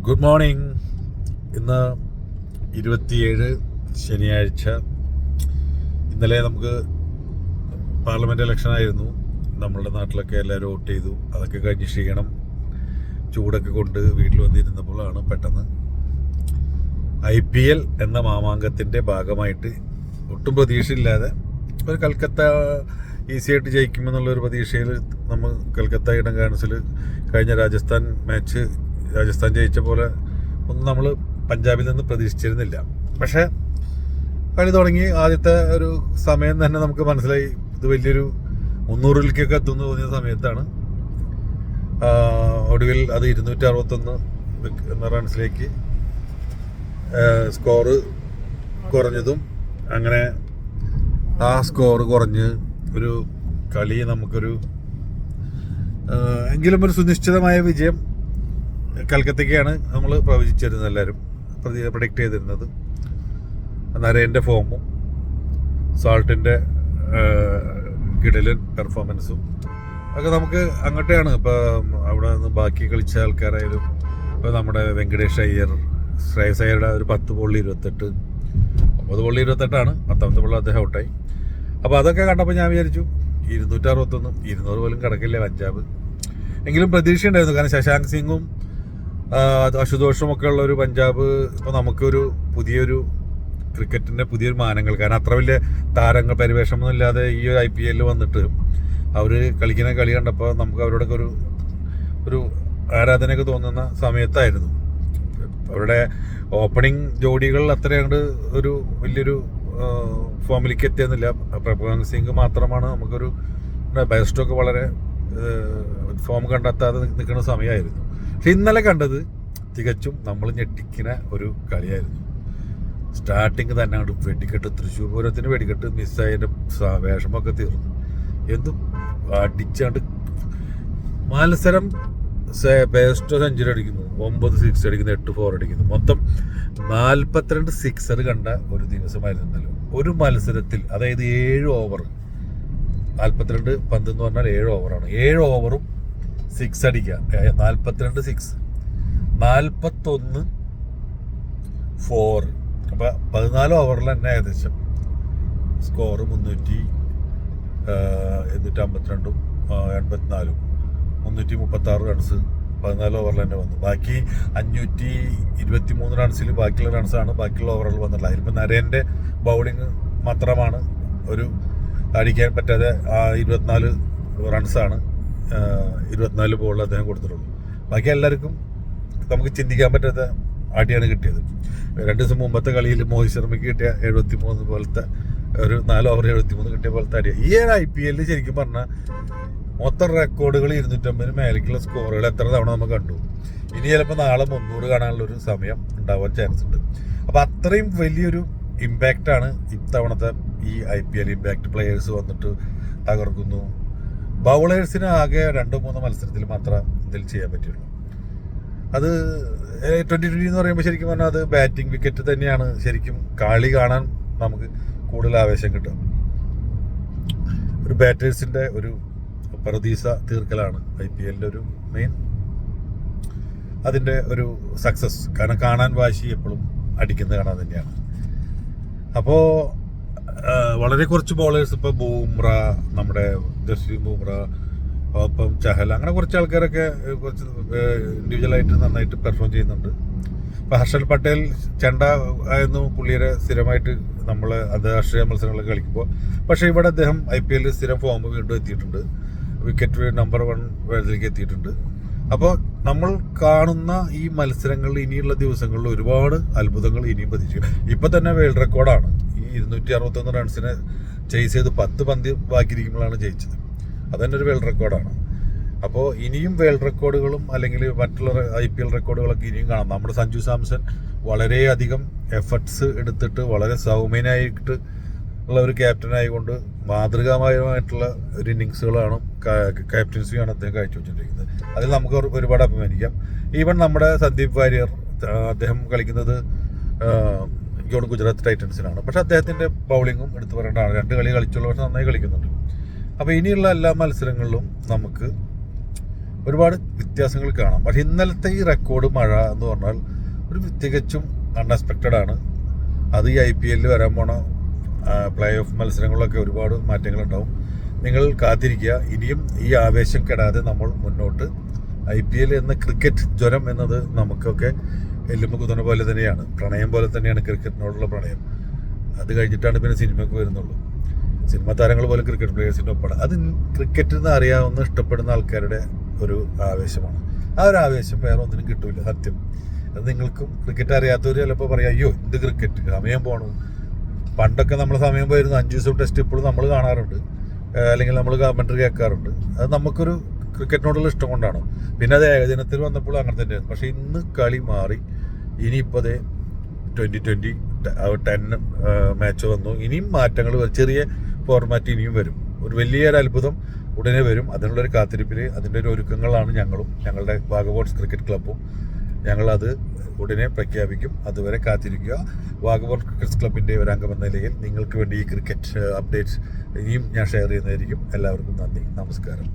Good morning. ഇന്ന് 27 ശനിയാഴ്ച. ഇന്നലെ നമുക്ക് പാർലമെൻറ്റ് ഇലക്ഷനായിരുന്നു. നമ്മളുടെ നാട്ടിലൊക്കെ എല്ലാവരും വോട്ട് ചെയ്തു. അതൊക്കെ കഴിഞ്ഞ് ക്ഷീണം ചൂടൊക്കെ കൊണ്ട് വീട്ടിൽ വന്നിരുന്നപ്പോഴാണ് പെട്ടെന്ന് IPL എന്ന മാമാങ്കത്തിൻ്റെ ഭാഗമായിട്ട് ഒട്ടും പ്രതീക്ഷയില്ലാതെ ഒരു കൽക്കത്ത ഈസിയായിട്ട് ജയിക്കുമെന്നുള്ളൊരു പ്രതീക്ഷയിൽ നമ്മൾ കൽക്കത്ത ഇടം കൗൺസിൽ കഴിഞ്ഞ രാജസ്ഥാൻ മാച്ച് രാജസ്ഥാൻ ജയിച്ച പോലെ ഒന്നും നമ്മൾ പഞ്ചാബിൽ നിന്ന് പ്രതീക്ഷിച്ചിരുന്നില്ല. പക്ഷേ കളി തുടങ്ങി ആദ്യത്തെ ഒരു സമയം തന്നെ നമുക്ക് മനസ്സിലായി ഇത് വലിയൊരു 300-ലേക്കൊക്കെ എത്തുമെന്ന് തോന്നിയ സമയത്താണ് ഒടുവിൽ അത് 261 റൺസിലേക്ക് സ്കോറ് കുറഞ്ഞതും അങ്ങനെ ആ സ്കോർ കുറഞ്ഞ് ഒരു കളി നമുക്കൊരു എങ്കിലും ഒരു സുനിശ്ചിതമായ വിജയം കൽക്കത്തയ്ക്കാണ് നമ്മൾ പ്രവചിച്ചിരുന്നത്. എല്ലാവരും പ്രഡിക്റ്റ് ചെയ്തിരുന്നത്. നരേൻ്റെ ഫോമും സാൾട്ടിൻ്റെ കിടലൻ പെർഫോമൻസും ഒക്കെ നമുക്ക് അങ്ങോട്ടാണ്. ഇപ്പോൾ അവിടെ നിന്ന് ബാക്കി കളിച്ച ആൾക്കാരായാലും ഇപ്പോൾ നമ്മുടെ വെങ്കടേഷ് അയ്യർ, ശ്രേയസ് അയ്യരുടെ ഒരു 10 ബോളിൽ 28, 9 ബോളിൽ 28 10ാമത്തെ ബോളിൽ അദ്ദേഹം ഔട്ടായി. അപ്പോൾ അതൊക്കെ കണ്ടപ്പോൾ ഞാൻ വിചാരിച്ചു 261, 200 പോലും കിടക്കില്ല പഞ്ചാബ്. എങ്കിലും പ്രതീക്ഷയുണ്ടായിരുന്നു. കാരണം ശശാങ്ക് സിംഗും അശുതോഷും ഒക്കെ ഉള്ള ഒരു പഞ്ചാബ് ഇപ്പോൾ നമുക്കൊരു പുതിയൊരു ക്രിക്കറ്റിൻ്റെ പുതിയൊരു മാനങ്ങൾ, കാരണം അത്ര വലിയ താരങ്ങൾ പരിവേഷമൊന്നും ഇല്ലാതെ ഈ ഒരു IPL വന്നിട്ട് അവർ കളിക്കുന്ന കളി കണ്ടപ്പോൾ നമുക്ക് അവരോടൊക്കെ ഒരു ആരാധനയൊക്കെ തോന്നുന്ന സമയത്തായിരുന്നു. അവരുടെ ഓപ്പണിംഗ് ജോഡികൾ അത്ര അങ്ങോട്ട് ഒരു വലിയൊരു ഫോമിലേക്ക് എത്തിയെന്നില്ല. പ്രഭുവൻ സിംഗ് മാത്രമാണ് നമുക്കൊരു ബെസ്റ്റൊക്കെ വളരെ ഫോം കണ്ടെത്താതെ നിൽക്കുന്ന സമയമായിരുന്നു. പക്ഷെ ഇന്നലെ കണ്ടത് തികച്ചും നമ്മൾ ഞെട്ടിക്കുന്ന ഒരു കളിയായിരുന്നു. സ്റ്റാർട്ടിങ് തന്നെ അങ്ങോട്ട് വെടിക്കെട്ട്, തൃശ്ശൂർ പൂരത്തിന് വെടിക്കെട്ട് മിസ്സായതിൻ്റെ വേഷമൊക്കെ തീർന്നു. എന്തും അടിച്ചാണ്ട് മത്സരം ബെസ്റ്റ് സെഞ്ചുറി അടിക്കുന്നു, 9 6 അടിക്കുന്നു, 8 4 അടിക്കുന്നു. മൊത്തം 42 സിക്സർ കണ്ട ഒരു ദിവസമായിരുന്നല്ലോ ഒരു മത്സരത്തിൽ. അതായത് 7 ഓവർ, 42 പന്ത് എന്ന് പറഞ്ഞാൽ 7 ഓവറാണ്. 7 ഓവറും 6 അടിക്കുക, 42 6, 41 4. അപ്പോൾ 14 ഓവറിൽ തന്നെ ഏകദേശം സ്കോറ് 352, 84, 336 റൺസ് 14 ഓവറിൽ തന്നെ വന്നു. ബാക്കി 523 റൺസിൽ ബാക്കിയുള്ള റൺസാണ് ബാക്കിയുള്ള ഓവറുകൾ വന്നിട്ടുള്ളത്. അതിലിപ്പോൾ നരേൻ്റെ ബൗളിങ് മാത്രമാണ് ഒരു അടിക്കാൻ പറ്റാതെ 24 റൺസാണ് 24 ബോളിൽ അദ്ദേഹം കൊടുത്തിട്ടുള്ളൂ. ബാക്കി എല്ലാവർക്കും നമുക്ക് ചിന്തിക്കാൻ പറ്റാത്ത അടിയാണ് കിട്ടിയത്. 2 ദിവസം മുമ്പത്തെ കളിയിൽ മോഹിത് ശർമ്മയ്ക്ക് കിട്ടിയ 73 പോലത്തെ ഒരു 4 ഓവർ 73 കിട്ടിയ പോലത്തെ അടിയാണ്. ഈ ഒരു IPL ശരിക്കും പറഞ്ഞാൽ മൊത്തം റെക്കോർഡുകൾ 250 മേലേക്കുള്ള സ്കോറുകൾ എത്ര തവണ നമ്മൾ കണ്ടു. ഇനി ചിലപ്പോൾ നാളെ 300 കാണാനുള്ളൊരു സമയം ഉണ്ടാവാൻ ചാൻസ് ഉണ്ട്. അപ്പോൾ അത്രയും വലിയൊരു ഇമ്പാക്റ്റാണ് ഇത്തവണത്തെ ഈ IPL. ഇമ്പാക്റ്റ് പ്ലെയേഴ്സ് വന്നിട്ട് തകർക്കുന്നു. ബൗളേഴ്സിന് ആകെ 2-3 മത്സരത്തിൽ മാത്രമേ ഇതിൽ ചെയ്യാൻ പറ്റുള്ളൂ. അത് 2020 എന്ന് പറയുമ്പോൾ ശരിക്കും പറഞ്ഞാൽ അത് ബാറ്റിംഗ് വിക്കറ്റ് തന്നെയാണ് ശരിക്കും കളി കാണാൻ നമുക്ക് കൂടുതൽ ആവേശം കിട്ടും. ഒരു ബാറ്റേഴ്സിൻ്റെ ഒരു പ്രതീക്ഷ തീർക്കലാണ് IPLൻ്റെ ഒരു മെയിൻ അതിൻ്റെ ഒരു സക്സസ്. കാരണം കാണാൻ വാശി എപ്പോഴും അടിക്കുന്നത് കാണാൻ തന്നെയാണ്. അപ്പോൾ വളരെ കുറച്ച് ബോളേഴ്സ്, ഇപ്പോൾ ബൂംറ, നമ്മുടെ ജസ്പ്രീത് ബൂംറ, ഒപ്പം ചഹൽ, അങ്ങനെ കുറച്ച് ആൾക്കാരൊക്കെ കുറച്ച് ഇൻഡിവിജ്വലായിട്ട് നന്നായിട്ട് പെർഫോം ചെയ്യുന്നുണ്ട്. ഇപ്പോൾ ഹർഷൽ പട്ടേൽ ചെണ്ട ആയിരുന്നു പുള്ളിയുടെ സ്ഥിരമായിട്ട് നമ്മൾ അന്താരാഷ്ട്രീയ മത്സരങ്ങളൊക്കെ കളിക്കുമ്പോൾ. പക്ഷേ ഇവിടെ അദ്ദേഹം IPL സ്ഥിരം ഫോം വീണ്ടും എത്തിയിട്ടുണ്ട്. വിക്കറ്റ് നമ്പർ 1 വേൾഡിലേക്ക് എത്തിയിട്ടുണ്ട്. അപ്പോൾ നമ്മൾ കാണുന്ന ഈ മത്സരങ്ങളിൽ ഇനിയുള്ള ദിവസങ്ങളിൽ ഒരുപാട് അത്ഭുതങ്ങൾ ഇനിയും പ്രതീക്ഷിക്കും. ഇപ്പം തന്നെ വേൾഡ് റെക്കോർഡാണ് ഈ 261 റൺസിനെ ചേസ് ചെയ്ത് 10 പന്ത് ബാക്കിയിരിക്കുമ്പോഴാണ് ജയിച്ചത്. അതുതന്നെ ഒരു വേൾഡ് റെക്കോർഡാണ്. അപ്പോൾ ഇനിയും വേൾഡ് റെക്കോർഡുകളും അല്ലെങ്കിൽ മറ്റുള്ള IPL റെക്കോർഡുകളൊക്കെ ഇനിയും കാണാം. നമ്മുടെ സഞ്ജു സാംസൺ വളരെയധികം എഫർട്ട്സ് എടുത്തിട്ട് വളരെ സൗമ്യനായിട്ട് ഉള്ള ഒരു ക്യാപ്റ്റനായിക്കൊണ്ട് മാതൃകാപരമായിട്ടുള്ള ഒരു ഇന്നിങ്സുകളാണ് ക്യാപ്റ്റൻസിയാണ് അദ്ദേഹം കാഴ്ചവെച്ചുകൊണ്ടിരിക്കുന്നത്. അതിൽ നമുക്ക് ഒരുപാട് അഭിമാനിക്കാം. ഈവൻ നമ്മുടെ സന്ദീപ് വാര്യർ, അദ്ദേഹം കളിക്കുന്നത് ഗുജറാത്ത് ടൈറ്റൻസിനാണ്. പക്ഷെ അദ്ദേഹത്തിൻ്റെ ബൗളിങ്ങും എടുത്തു പറയേണ്ടതാണ്. 2 കളി കളിച്ചുള്ള പക്ഷെ നന്നായി കളിക്കുന്നുണ്ട്. അപ്പോൾ ഇനിയുള്ള എല്ലാ മത്സരങ്ങളിലും നമുക്ക് ഒരുപാട് വ്യത്യാസങ്ങൾ കാണാം. പക്ഷെ ഇന്നലത്തെ ഈ റെക്കോർഡ് മഴ എന്ന് പറഞ്ഞാൽ ഒരു തികച്ചും അൺഎക്സ്പെക്റ്റഡ് ആണ്. അത് ഈ IPL വരാൻ പോണ പ്ലേ ഓഫ് മത്സരങ്ങളിലൊക്കെ ഒരുപാട് മാറ്റങ്ങളുണ്ടാവും. നിങ്ങൾ കാത്തിരിക്കുക. ഇനിയും ഈ ആവേശം കെടാതെ നമ്മൾ മുന്നോട്ട്. IPL എന്ന ക്രിക്കറ്റ് ജ്വരം എന്നത് നമുക്കൊക്കെ എല്ലുമ്പ് കുത്തുന്ന പോലെ തന്നെയാണ്, പ്രണയം പോലെ തന്നെയാണ് ക്രിക്കറ്റിനോടുള്ള പ്രണയം. അത് കഴിഞ്ഞിട്ടാണ് പിന്നെ സിനിമയ്ക്ക് വരുന്നുള്ളൂ. സിനിമാ താരങ്ങൾ പോലും ക്രിക്കറ്റ് പ്ലേയേഴ്സിൻ്റെ ഒപ്പമാണ്. അത് ക്രിക്കറ്റിൽ നിന്ന് അറിയാവുന്ന ഇഷ്ടപ്പെടുന്ന ആൾക്കാരുടെ ഒരു ആവേശമാണ്. ആ ഒരു ആവേശം വേറെ ഒന്നിനും കിട്ടൂല, സത്യം. അത് നിങ്ങൾക്കും ക്രിക്കറ്റ് അറിയാത്തവർ ചിലപ്പോൾ പറയാം, അയ്യോ ഇത് ക്രിക്കറ്റ് സമയം പോകണം. പണ്ടൊക്കെ നമ്മൾ സമയം പോയിരുന്നു 5 ദിവസം ടെസ്റ്റ് ഇപ്പോഴും നമ്മൾ കാണാറുണ്ട്, അല്ലെങ്കിൽ നമ്മൾ കമൻട്രി കേൾക്കാറുണ്ട്. അത് നമുക്കൊരു ക്രിക്കറ്റിനോടുള്ള ഇഷ്ടം കൊണ്ടാണ്. പിന്നെ അത് ഏകദിനത്തിൽ വന്നപ്പോൾ അങ്ങനെ തന്നെയായിരുന്നു. പക്ഷേ ഇന്ന് കളി മാറി. ഇനിയിപ്പോൾ അതേ 2020 10 മാച്ച് വന്നു. ഇനിയും മാറ്റങ്ങൾ, ചെറിയ ഫോർമാറ്റ് ഇനിയും വരും. ഒരു വലിയൊരു അത്ഭുതം ഉടനെ വരും. അതിനുള്ളൊരു കാത്തിരിപ്പിൽ അതിൻ്റെ ഒരു ഒരുക്കങ്ങളാണ് ഞങ്ങളും ഞങ്ങളുടെ വാഗബോർഡ്സ് ക്രിക്കറ്റ് ക്ലബ്ബും. ഞങ്ങളത് ഉടനെ പ്രഖ്യാപിക്കും. അതുവരെ കാത്തിരിക്കുക. വാഗബോർഡ് ക്രിക്കറ്റ് ക്ലബിൻ്റെ ഒരു അംഗം എന്ന നിലയിൽ നിങ്ങൾക്ക് വേണ്ടി ഈ ക്രിക്കറ്റ് അപ്ഡേറ്റ്സ് ഇനിയും ഞാൻ ഷെയർ ചെയ്യുന്നതായിരിക്കും. എല്ലാവർക്കും നന്ദി, നമസ്കാരം.